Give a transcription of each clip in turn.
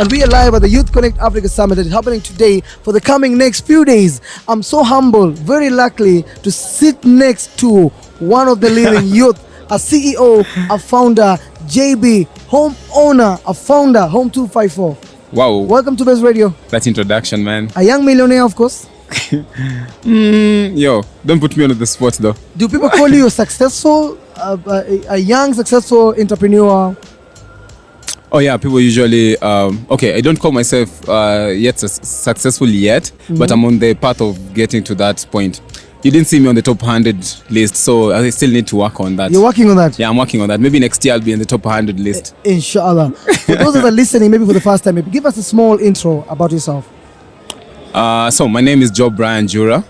and we are live at the Youth Connect Africa Summit that is happening today for the coming next few days. I'm so humble, very lucky to sit next to one of the leading youth, a CEO, a founder, JB, home owner, a founder, Home 254. Wow. Welcome to Baze Radio. That introduction, man. A young millionaire, of course. Yo, don't put me on the spot though. Do people call you successful, a young successful entrepreneur? Oh yeah, people usually, okay, I don't call myself yet successful yet, but I'm on the path of getting to that point. You didn't see me on the top 100 list, so I still need to work on that. You're working on that? Yeah, I'm working on that. Maybe next year I'll be in the top 100 list. Inshallah. For those that are listening, maybe for the first time, maybe give us a small intro about yourself. So my name is Joe Brian Jura,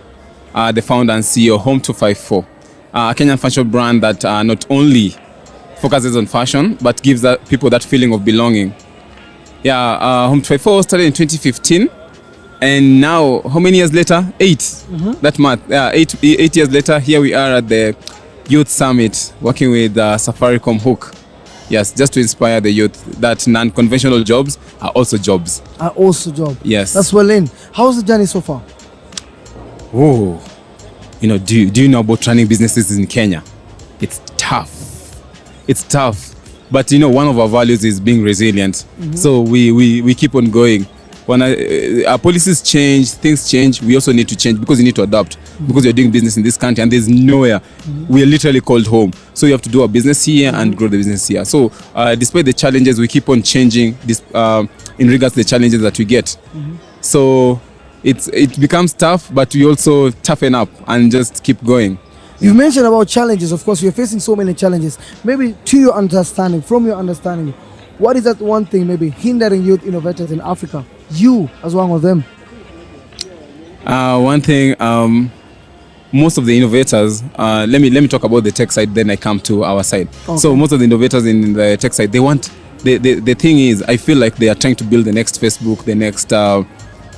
the founder and CEO of Home 254, a Kenyan fashion brand that not only focuses on fashion, but gives people that feeling of belonging. Yeah, Home 254 started in 2015. And now, how many years later? 8. That month. 8 years later, here we are at the Youth Summit, working with Safaricom Hook. Yes, just to inspire the youth that non-conventional jobs are also jobs. Are also jobs. Yes. That's well in. How's the journey so far? Oh, do you know about running businesses in Kenya? It's tough. It's tough. But one of our values is being resilient. So we keep on going. When our policies change, things change, we also need to change because you need to adapt. Because you're doing business in this country and there's nowhere. We are literally called home. So you have to do our business here and grow the business here. So despite the challenges, we keep on changing this in regards to the challenges that we get. So it becomes tough, but we also toughen up and just keep going. You mentioned about challenges. Of course, you're facing so many challenges. Maybe to your understanding, from your understanding, what is that one thing maybe hindering youth innovators in Africa? You as one of them. One thing, most of the innovators, let me talk about the tech side, then I come to our side. Okay. So most of the innovators in the tech side, they want, the thing is, I feel like they are trying to build the next Facebook, the next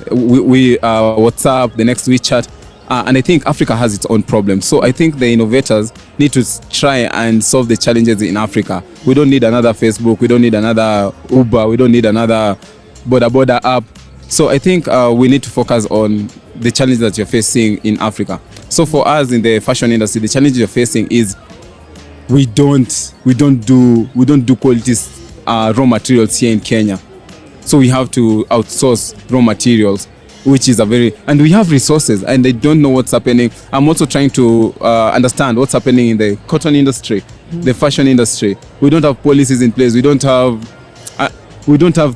WhatsApp, the next WeChat. And I think Africa has its own problems. So I think the innovators need to try and solve the challenges in Africa. We don't need another Facebook. We don't need another Uber. We don't need another border app. So I think we need to focus on the challenges that you're facing in Africa. So for us in the fashion industry, the challenge you're facing is we don't do quality raw materials here in Kenya. So we have to outsource raw materials, which is and we have resources and they don't know what's happening. I'm also trying to understand what's happening in the cotton industry, the fashion industry. We don't have policies in place. We don't have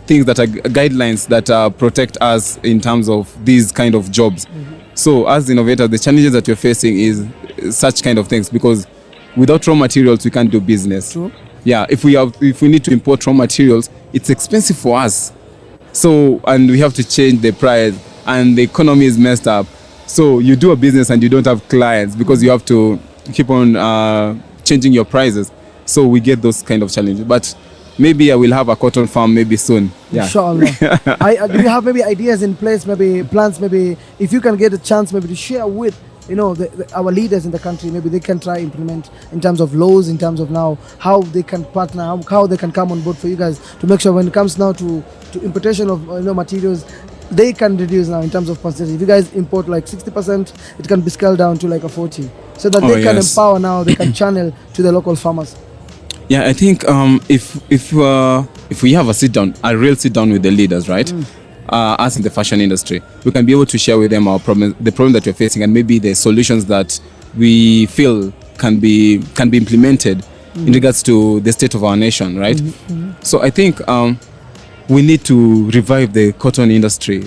things that are guidelines that protect us in terms of these kind of jobs. So as innovators, the challenges that you're facing is such kind of things, because without raw materials, we can't do business. True. Yeah, if we need to import raw materials, it's expensive for us. So, and we have to change the price, and the economy is messed up. So you do a business and you don't have clients because you have to keep on changing your prices. So we get those kind of challenges. But maybe I will have a cotton farm maybe soon. Yeah. Inshallah. Do you have maybe ideas in place, maybe plans, maybe if you can get a chance maybe to share with our leaders in the country, maybe they can try implement in terms of laws, in terms of now how they can partner, how they can come on board for you guys to make sure when it comes now to importation of materials, they can reduce now in terms of percentage. If you guys import like 60%, it can be scaled down to like a 40%, so that they can empower now, they can channel to the local farmers. Yeah, I think if we have a real sit down with the leaders, right? Us in the fashion industry, we can be able to share with them our problem, the problem that we're facing, and maybe the solutions that we feel can be implemented in regards to the state of our nation, right? So I think we need to revive the cotton industry.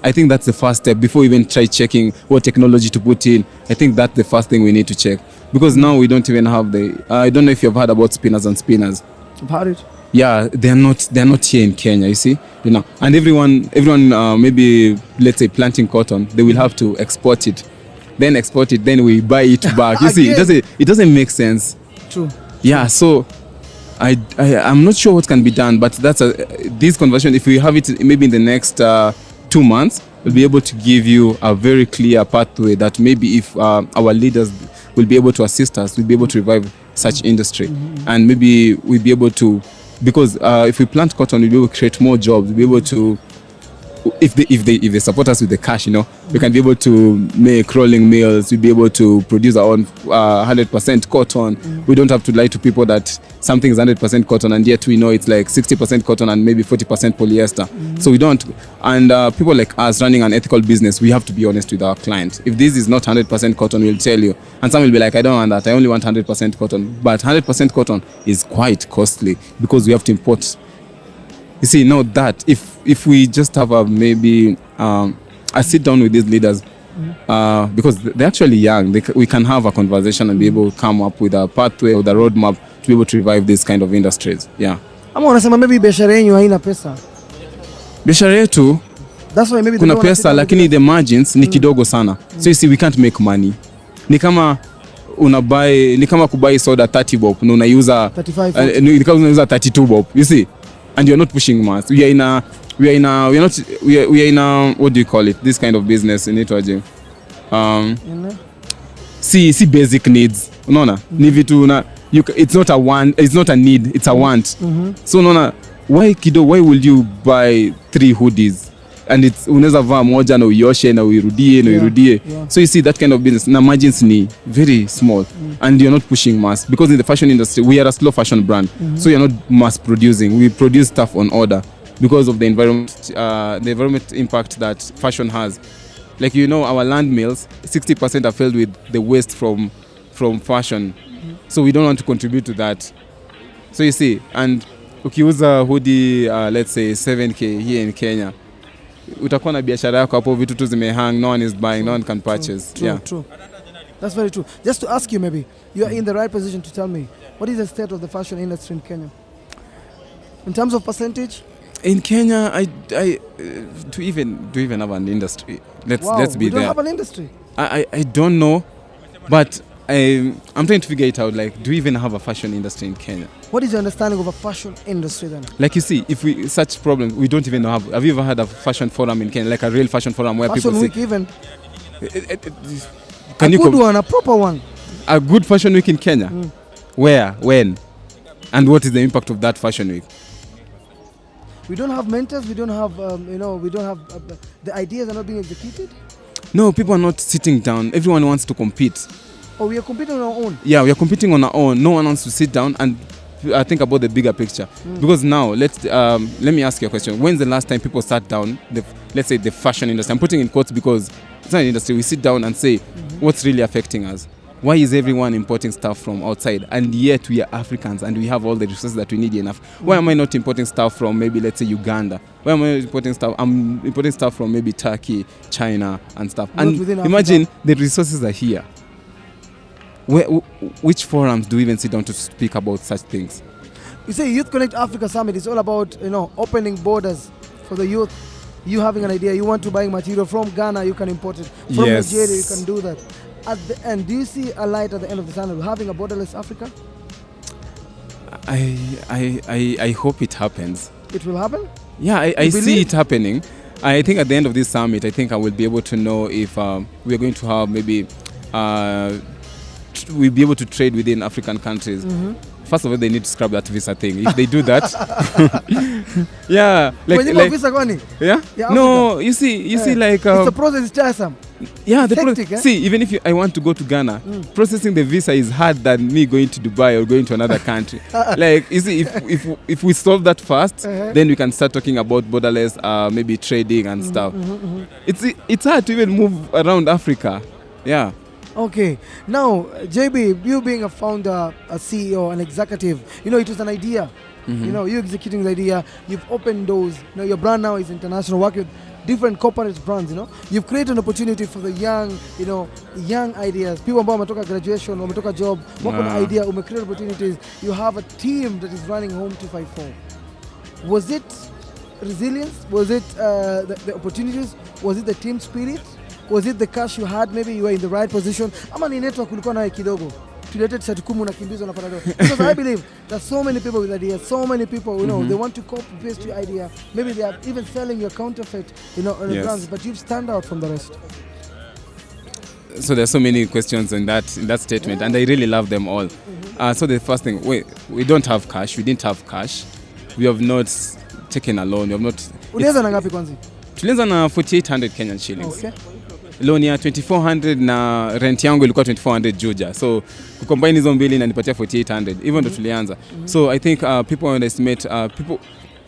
I think that's the first step before we even try checking what technology to put in. I think that's the first thing we need to check, because now we don't even have I don't know if you've heard about spinners and spinners. I've heard it. Yeah, they're not here in Kenya, you see, and everyone maybe let's say planting cotton, they will have to export it, then we buy it back. You see, it doesn't make sense. True. Yeah, so I'm not sure what can be done, but that's this conversion, if we have it maybe in the next 2 months, we'll be able to give you a very clear pathway that maybe if our leaders will be able to assist us, we'll be able to revive such industry, and maybe we'll be able to because if we plant cotton, we'll be able to create more jobs. We'll be able to, if they support us with the cash, we can be able to make rolling mills. We'll be able to produce our own 100% cotton. We don't have to lie to people that something is 100% cotton, and yet we know it's like 60% cotton and maybe 40% polyester. So we don't. And people like us running an ethical business, we have to be honest with our clients. If this is not 100% cotton, we'll tell you. And some will be like, I don't want that. I only want 100% cotton. But 100% cotton is quite costly because we have to import. You see, now that if we just have maybe I sit down with these leaders, because they're actually young, we can have a conversation and be able to come up with a pathway or the roadmap to be able to revive this kind of industries. Yeah. Ama wanasema maybe biashara yenu haina pesa. Biashara yetu That's why maybe kuna pesa lakini the margins ni kidogo sana. So you see, we can't make money. Ni kama kubuy soda 30 bob na unaiuza 35. ni kama unauza 32 bob. You see? And you're not pushing mass. We are in a what do you call it? This kind of business in it. See basic needs. Unaona? Ni vitu it's not a want, it's not a need, it's a want. So unaona, why would you buy 3 hoodies? And it's unaweza vaa moja na uyoshe na uirudie. So you see that kind of business na margins ni very small, and you're not pushing mass, because in the fashion industry we are a slow fashion brand. So you're not mass producing. We produce stuff on order because of the environment impact that fashion has. Like our land mills, 60% are filled with the waste from fashion. So we don't want to contribute to that. So you see, and ukiuza hoodie let's say 7K here in Kenya, utakuwa na biashara yako hapo, vitu tu zimehang, no one is buying, no one can purchase. True. That's very true. Just to ask you, maybe you are in the right position to tell me, what is the state of the fashion industry in Kenya in terms of percentage? In Kenya, I do even have an industry. Let's be there. We don't have an industry. I don't know, but I'm trying to figure it out. Like, do we even have a fashion industry in Kenya? What is your understanding of a fashion industry then? Like, you see, if we such problems, we don't even have. Have you ever had a fashion forum in Kenya, like a real fashion forum where fashion people week say, even? Can a good one, a proper one. A good fashion week in Kenya? Where? When? And what is the impact of that fashion week? We don't have mentors. We don't have, we don't have the ideas are not being executed. No, people are not sitting down. Everyone wants to compete. Oh, we are competing on our own. Yeah, we are competing on our own. No one wants to sit down and think about the bigger picture. Because now, let me ask you a question. When's the last time people sat down, let's say the fashion industry? I'm putting in quotes because it's not an industry. We sit down and say, what's really affecting us? Why is everyone importing stuff from outside? And yet we are Africans and we have all the resources that we need enough. Why am I not importing stuff from maybe, let's say, Uganda? Why am I importing stuff? I'm importing stuff from maybe Turkey, China and stuff. Not and within imagine Africa. the resources are here. Which forums do we even sit down to speak about such things? You say Youth Connect Africa Summit is all about, opening borders for the youth. You having an idea, you want to buy material from Ghana, you can import it. From Yes. Nigeria, you can do that. At the end, do you see a light at the end of the tunnel, having a borderless Africa? I hope it happens. It will happen? Yeah, I see it happening. I think at the end of this summit, I think I will be able to know if we're going to have maybe we'll be able to trade within African countries. First of all, they need to scrap that visa thing. If they do that, yeah, visa kwani? Yeah? Yeah, No, you see, like it's a process, it's tiresome. yeah, the hectic, eh? see, even if I want to go to Ghana, processing the visa is hard than me going to Dubai or going to another country. Like, you see, if we solve that fast, then we can start talking about borderless, maybe trading and stuff. It's hard to even move around Africa. Yeah. Okay. Now, JB, you being a founder, a CEO, an executive, it was an idea. You executing the idea. You've opened doors. Your brand now is international, working with different corporate brands. You've created an opportunity for the young, young ideas. People ambao wametoka graduation, wametoka job, wako na idea, create opportunities. You have a team that is running Home 254. Was it resilience? Was it the opportunities? Was it the team spirit? Was it the cash you had? Maybe you were in the right position. Ama ni network ulikuwa nayo kidogo. Tulete t-shirt 10 unakimbizwa na panado. Because I believe there's so many people with ideas, so many people, they want to copy paste your idea. Maybe they are even selling your counterfeit, on the brands, but you stand out from the rest. So there's so many questions in that statement, and I really love them all. So the first thing, we don't have cash. We didn't have cash. we have not taken a loan. We have not. Ulianza na ngapi kwanza? Tulianza na 4,800 Kenyan shillings. Okay. Loan ya 2,400 na rent yangu ilikuwa 2,400 Juja. So kucombine hizo mbili inanipatia 4,800. Even ndo tulianza. So I think people underestimate people.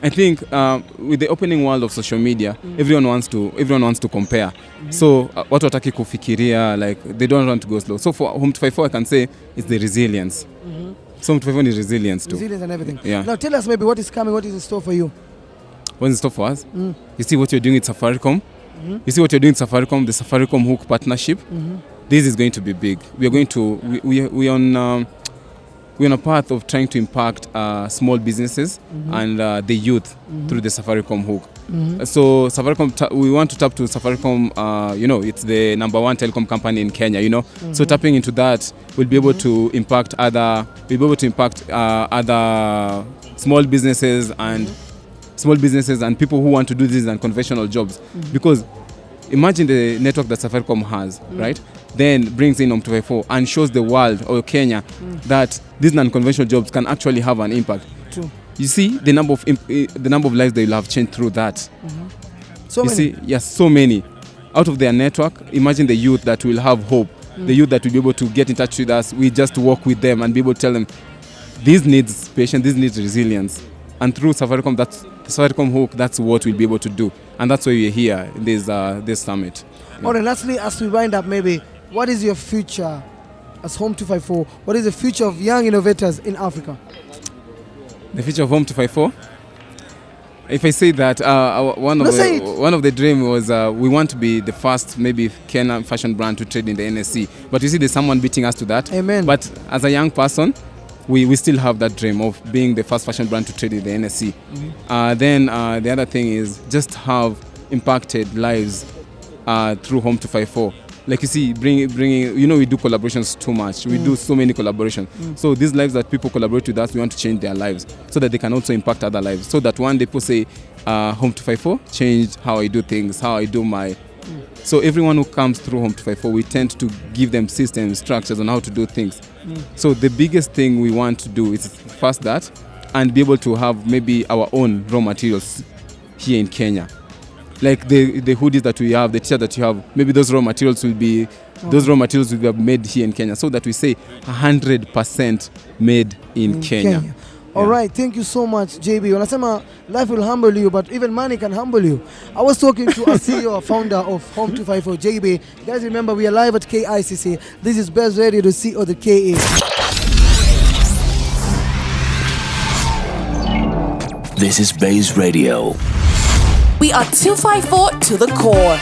I think with the opening world of social media, everyone wants to compare. So watu wataki kufikiria, like they don't want to go slow. So for Home 254, I can say it's the resilience. So Home 254 is resilience too. Resilience and everything. Yeah. Now tell us maybe what is coming, what is in store for you? What's in store for us? You see what you're doing with Safaricom. You see what you're doing with Safaricom, the Safaricom Hook partnership. This is going to be big. We are going to we're on a path of trying to impact small businesses and the youth through the Safaricom Hook. So Safaricom, we want to tap to Safaricom. It's the number one telecom company in Kenya. So tapping into that, we'll be able to impact other. We'll be able to impact other small businesses and people who want to do these unconventional jobs. Because imagine the network that Safaricom has, right? Then brings in Home 254 and shows the world or Kenya that these unconventional jobs can actually have an impact. True. You see the number of lives they will have changed through that. So you many. see, yes, so many. Out of their network, imagine the youth that will have hope, the youth that will be able to get in touch with us. We just work with them and be able to tell them, this needs patience, this needs resilience. And through Safaricom, Safaricom Hook, that's what we'll be able to do. And that's why we're here in this summit. Yeah. All right, lastly, as we wind up, maybe, what is your future as Home 254? What is the future of young innovators in Africa? The future of Home 254? If I say that, one of the dream was we want to be the first, maybe Kenyan fashion brand to trade in the NSC. But you see, there's someone beating us to that. Amen. But as a young person, we still have that dream of being the first fashion brand to trade in the NSC. Then the other thing is just have impacted lives through Home 254. Like you see, bringing, we do collaborations too much. We do so many collaborations. So these lives that people collaborate with us, we want to change their lives so that they can also impact other lives. So that one day people say, Home 254 changed how I do things, how I do my... So everyone who comes through Home 254, we tend to give them systems, structures on how to do things. So the biggest thing we want to do is first that, and be able to have maybe our own raw materials here in Kenya. Like the hoodies that we have, the t-shirt that you have, maybe those raw materials will be made here in Kenya, so that we say 100% made in Kenya. All right, thank you so much, JB. Wanasema life will humble you, but even money can humble you. I was talking to a CEO, founder of Home 254, JB. Guys, remember we are live at KICC. This is Baze Radio, the CEO of the KA. This is Baze Radio. We are 254 to the core.